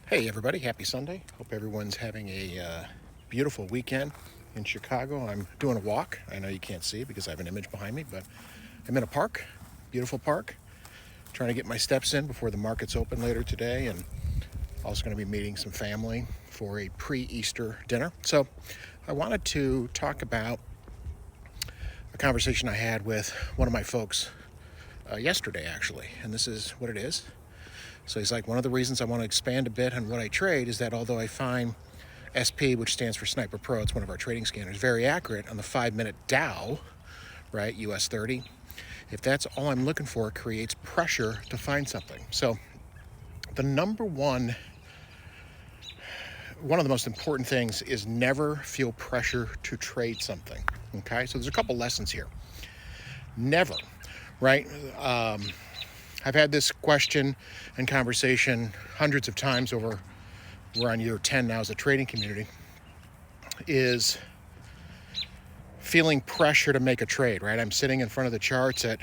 Hey everybody, happy Sunday. Hope everyone's having a beautiful weekend in Chicago. I'm doing a walk. I know you can't see it because I have an image behind me, but I'm in a park, beautiful park, trying to get my steps in before the markets open later today, and also going to be meeting some family for a pre-Easter dinner. So I wanted to talk about a conversation I had with one of my folks yesterday, actually, and this is what it is. So he's like, one of the reasons I want to expand a bit on what I trade is that although I find SP, which stands for Sniper Pro, it's one of our trading scanners, very accurate on the 5-minute Dow, right, US 30. If that's all I'm looking for, it creates pressure to find something. So the number one of the most important things is never feel pressure to trade something, okay? So there's a couple lessons here. Never, right? I've had this question and conversation hundreds of times over, we're on year 10 now as a trading community, is feeling pressure to make a trade, right? I'm sitting in front of the charts at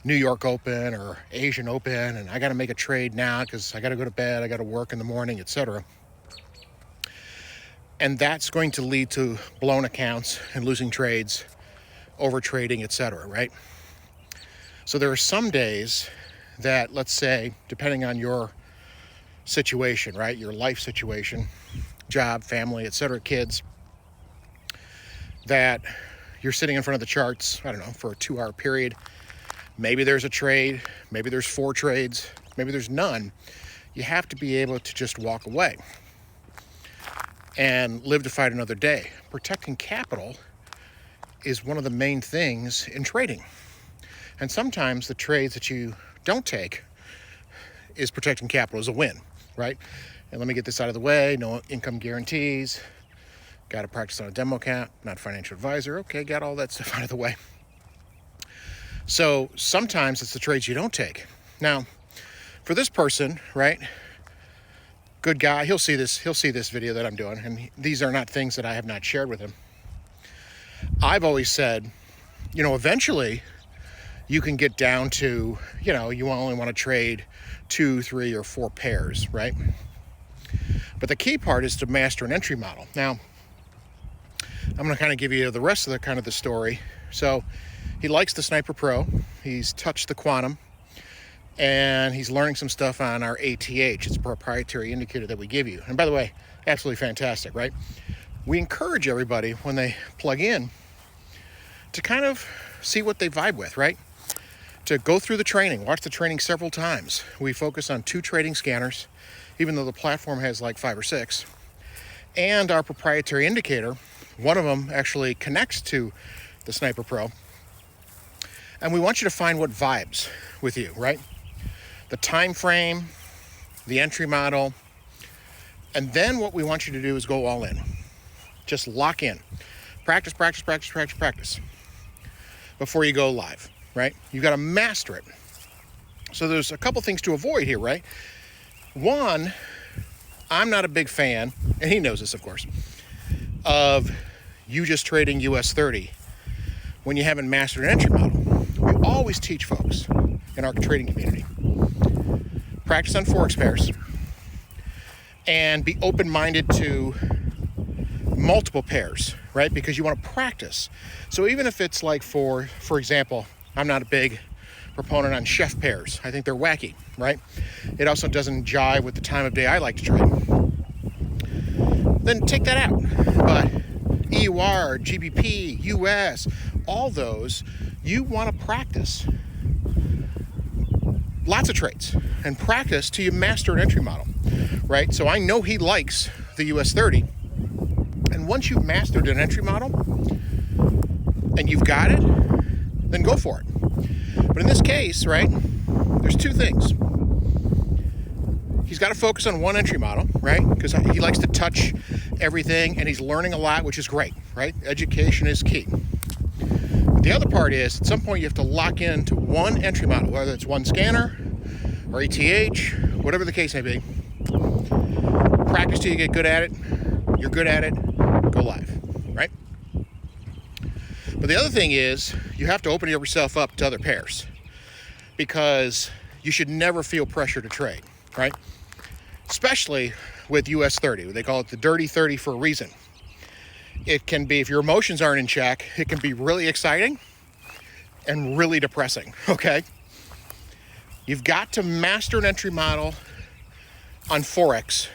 New York Open or Asian Open, and I got to make a trade now because I got to go to bed, I got to work in the morning, etc. And that's going to lead to blown accounts and losing trades, over trading, etc., right? So there are some days that, let's say, depending on your situation, right, your life situation, job, family, etc., kids, that you're sitting in front of the charts, I don't know, for a 2-hour period. Maybe there's a trade, maybe there's 4 trades, maybe there's none. You have to be able to just walk away and live to fight another day. Protecting capital is one of the main things in trading. And sometimes the trades that you don't take is protecting capital as a win, right? And let me get this out of the way. No income guarantees. Got to practice on a demo account. Not financial advisor. Okay, got all that stuff out of the way. So sometimes it's the trades you don't take. Now, for this person, right? Good guy. He'll see this video that I'm doing, and these are not things that I have not shared with him. I've always said, eventually you can get down to, you only want to trade 2, 3, or 4 pairs, right? But the key part is to master an entry model. Now, I'm going to kind of give you the rest of the story. So he likes the Sniper Pro. He's touched the Quantum, and he's learning some stuff on our ATH. It's a proprietary indicator that we give you. And by the way, absolutely fantastic, right? We encourage everybody when they plug in to kind of see what they vibe with, right? To go through the training, watch the training several times. We focus on 2 trading scanners, even though the platform has like 5 or 6. And our proprietary indicator, one of them actually connects to the Sniper Pro. And we want you to find what vibes with you, right? The time frame, the entry model, and then what we want you to do is go all in. Just lock in. Practice before you go live, right? You got to master it. So there's a couple things to avoid here, right? One, I'm not a big fan, and he knows this, of course, of you just trading US 30 when you haven't mastered an entry model. We always teach folks in our trading community, practice on Forex pairs and be open-minded to multiple pairs, right? Because you want to practice. So even if it's like for example, I'm not a big proponent on chef pairs. I think they're wacky, right? It also doesn't jive with the time of day I like to trade. Then take that out. But EUR, GBP, US, all those, you want to practice lots of trades and practice till you master an entry model, right? So I know he likes the US 30. And once you've mastered an entry model and you've got it, then go for it. But in this case, right, there's 2 things. He's got to focus on one entry model, right? Because he likes to touch everything and he's learning a lot, which is great, right? Education is key. But the other part is, at some point you have to lock in to one entry model, whether it's one scanner or ATH, whatever the case may be. Practice till you get good at it. You're good at it, go live, right? But the other thing is, you have to open yourself up to other pairs because you should never feel pressure to trade, right? especially with US 30. They call it the dirty 30 for a reason. It can be, if your emotions aren't in check, it can be really exciting and really depressing, okay? You've got to master an entry model on Forex.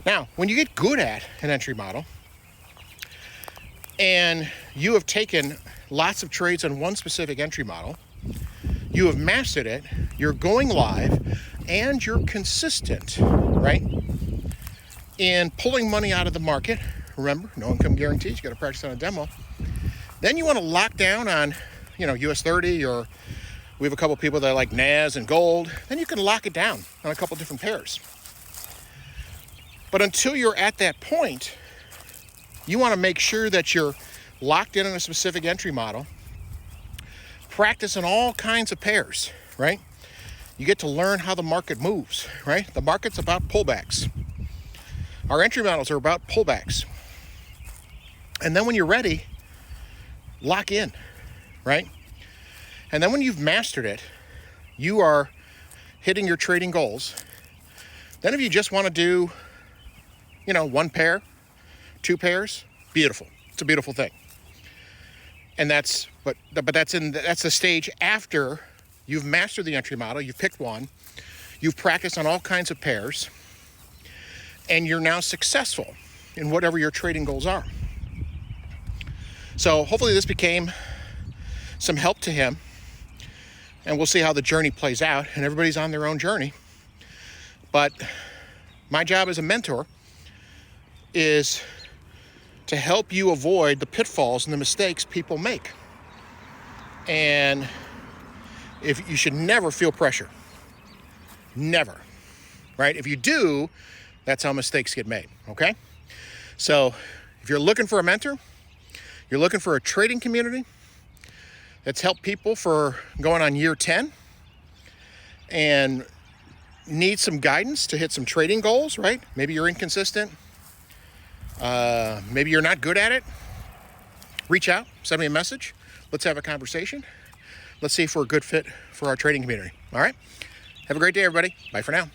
Now, when you get good at an entry model and you have taken lots of trades on one specific entry model, you have mastered it, you're going live, and you're consistent, right? In pulling money out of the market. Remember, no income guarantees, you got to practice on a demo. Then you want to lock down on, US 30, or we have a couple people that like NAS and gold. Then you can lock it down on a couple different pairs. But until you're at that point, you want to make sure that you're locked in on a specific entry model, practice on all kinds of pairs, right? You get to learn how the market moves, right? The market's about pullbacks. Our entry models are about pullbacks. And then when you're ready, lock in, right? And then when you've mastered it, you are hitting your trading goals. Then if you just want to do, one pair, two pairs, beautiful. It's a beautiful thing. And that's the stage after you've mastered the entry model, you've picked one, you've practiced on all kinds of pairs, and you're now successful in whatever your trading goals are. So hopefully this became some help to him, and we'll see how the journey plays out, and everybody's on their own journey. But my job as a mentor is to help you avoid the pitfalls and the mistakes people make. And if you should never feel pressure. Never. Right? If you do, that's how mistakes get made. Okay? So if you're looking for a mentor, you're looking for a trading community that's helped people for going on year 10 and need some guidance to hit some trading goals, right? Maybe you're inconsistent. Maybe you're not good at it. Reach out, send me a message. Let's have a conversation. Let's see if we're a good fit for our trading community. All right? Have a great day, everybody. Bye for now.